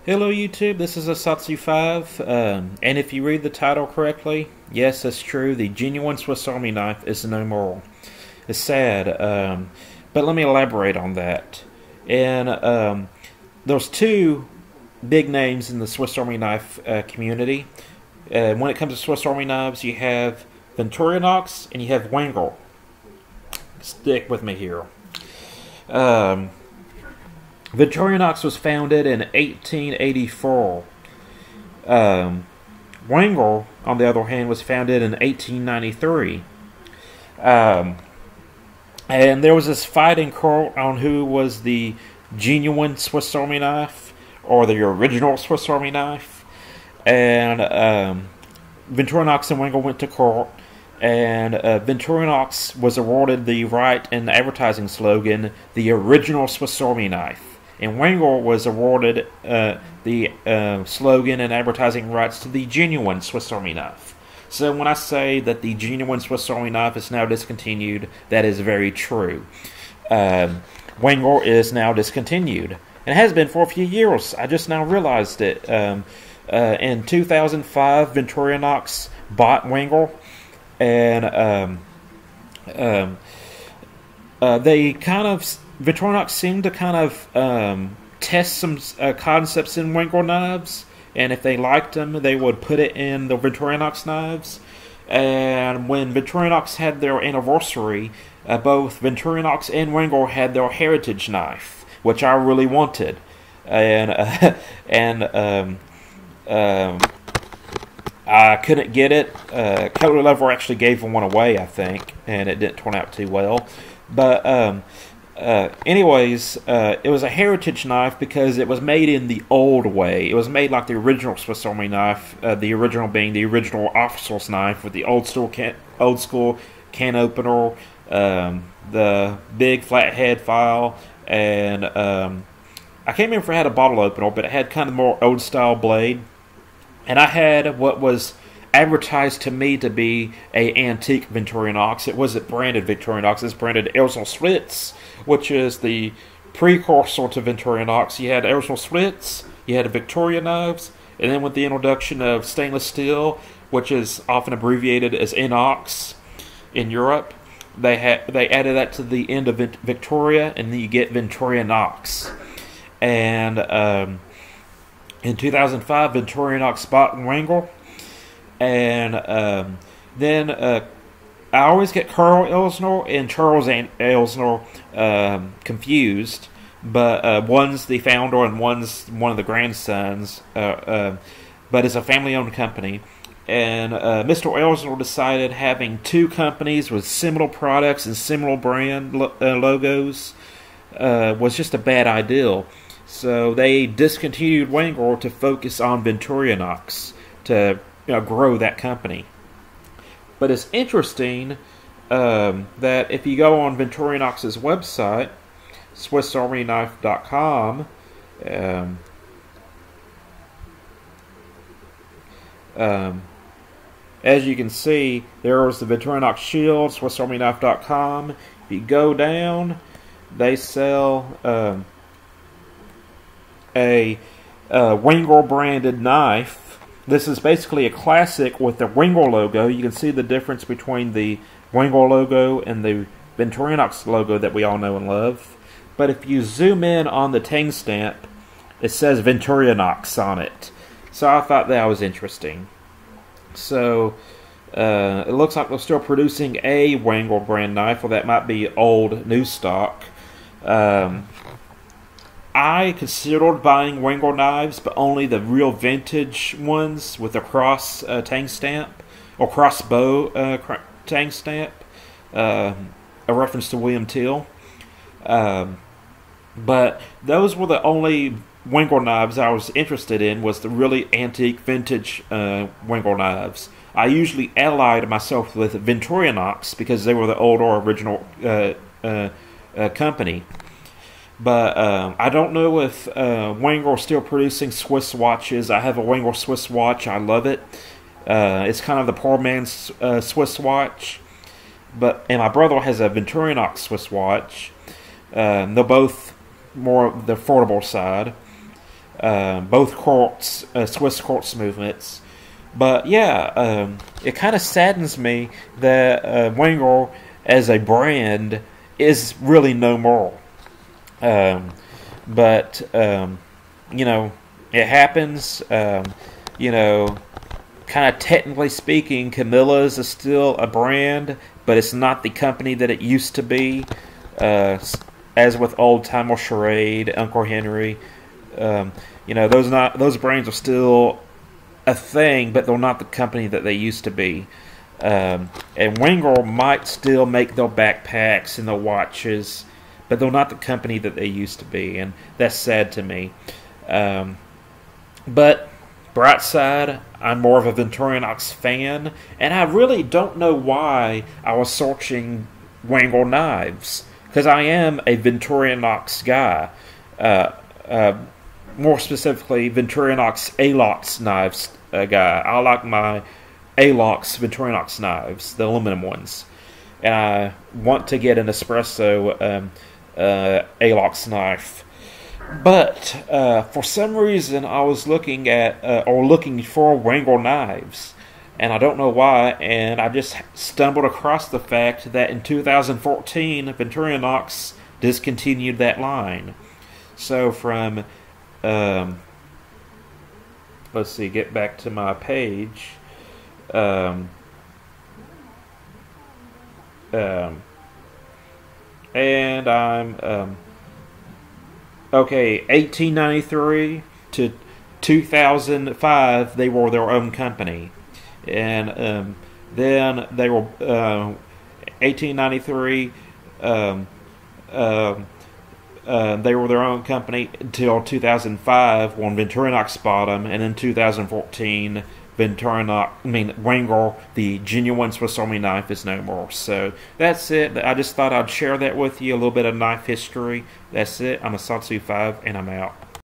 Hello YouTube, this is Asatsu5, and if you read the title correctly, yes, that's true, the genuine Swiss Army knife is no more. It's sad, but let me elaborate on that. And there's two big names in the Swiss Army knife community. When it comes to Swiss Army knives, you have Victorinox and you have Wengel. Stick with me here. Victorinox was founded in 1884. Wengel, on the other hand, was founded in 1893. And there was this fight in court on who was the genuine Swiss Army knife or the original Swiss Army knife. And Victorinox and Wengel went to court, and Victorinox was awarded the right and advertising slogan, the original Swiss Army knife. And Wengel was awarded the slogan and advertising rights to the genuine Swiss Army knife. So when I say that the genuine Swiss Army knife is now discontinued, that is very true. Wengel is now discontinued. And it has been for a few years. I just now realized it. In 2005, Victorinox bought Wengel, and they kind of... Victorinox seemed to kind of test some concepts in Wengel knives, and if they liked them, they would put it in the Victorinox knives. And when Victorinox had their anniversary, both Victorinox and Wengel had their heritage knife, which I really wanted. And I couldn't get it. Cutler Lever actually gave one away, I think, and it didn't turn out too well. But anyways, it was a heritage knife because it was made in the old way. It was made like the original Swiss Army knife, the original being the original officer's knife with the old school can opener, the big flat head file, and I can't remember if it had a bottle opener, but it had kind of more old style blade. And I had what was advertised to me to be a antique Victorinox. It wasn't branded Victorinox. It's branded Ersel Switz, which is the precursor to Victorinox. You had Ersel Switz, you had Victoria knives, and then with the introduction of stainless steel, which is often abbreviated as Inox in Europe, they added that to the end of Victoria, and then you get Victorinox. And in 2005, Victorinox bought Wengel. And then I always get Carl Elsner and Charles Elsner confused, but one's the founder and one's one of the grandsons, but it's a family-owned company. And Mr. Elsner decided having two companies with similar products and similar brand logos was just a bad idea. So they discontinued Wengel to focus on Victorinox to grow that company. But it's interesting that if you go on Victorinox's website, SwissArmyKnife.com, as you can see, there is the Victorinox shield, SwissArmyKnife.com. If you go down, they sell a Wengel branded knife. This is basically a classic with the Wengel logo. You can see the difference between the Wengel logo and the Victorinox logo that we all know and love. But if you zoom in on the tang stamp, it says Victorinox on it. So I thought that was interesting. So it looks like they're still producing a Wengel brand knife. Well, that might be old new stock. I considered buying Wengel knives, but only the real vintage ones with the cross tang stamp, or crossbow tang stamp, a reference to William Tell. But those were the only Wengel knives I was interested in, was the really antique vintage Wengel knives. I usually allied myself with Victorinox because they were the older original company. But I don't know if Wengel is still producing Swiss watches. I have a Wengel Swiss watch. I love it. It's kind of the poor man's Swiss watch. And my brother has a Victorinox Swiss watch. They're both more the affordable side. both quartz, Swiss quartz movements. But yeah, it kind of saddens me that Wengel as a brand is really no more. Um, but you know, it happens. You know, kind of technically speaking, Camilla's is still a brand, but it's not the company that it used to be. As with Old Timer Charade, Uncle Henry, you know, those brands are still a thing, but they're not the company that they used to be. And Wengel might still make their backpacks and their watches, but they're not the company that they used to be, and that's sad to me. But bright side, I'm more of a Victorinox fan, and I really don't know why I was searching Wengel knives, because I am a Victorinox guy. Uh, uh, More specifically, Victorinox Alox knives guy. I like my Alox Victorinox knives, the aluminum ones, and I want to get an espresso Alox knife. But for some reason, I was looking at or looking for Wengel knives, and I don't know why. And I just stumbled across the fact that in 2014, Victorinox discontinued that line. So from let's see, get back to my page. Um, and I'm okay. 1893 to 2005, they were their own company, and then they were 1893. They were their own company until 2005 when Victorinox bought them, and in 2014, Wengel, the genuine Swiss Army knife, is no more. So that's it. I just thought I'd share that with you, a little bit of knife history. That's it. I'm a Satsu 5, and I'm out.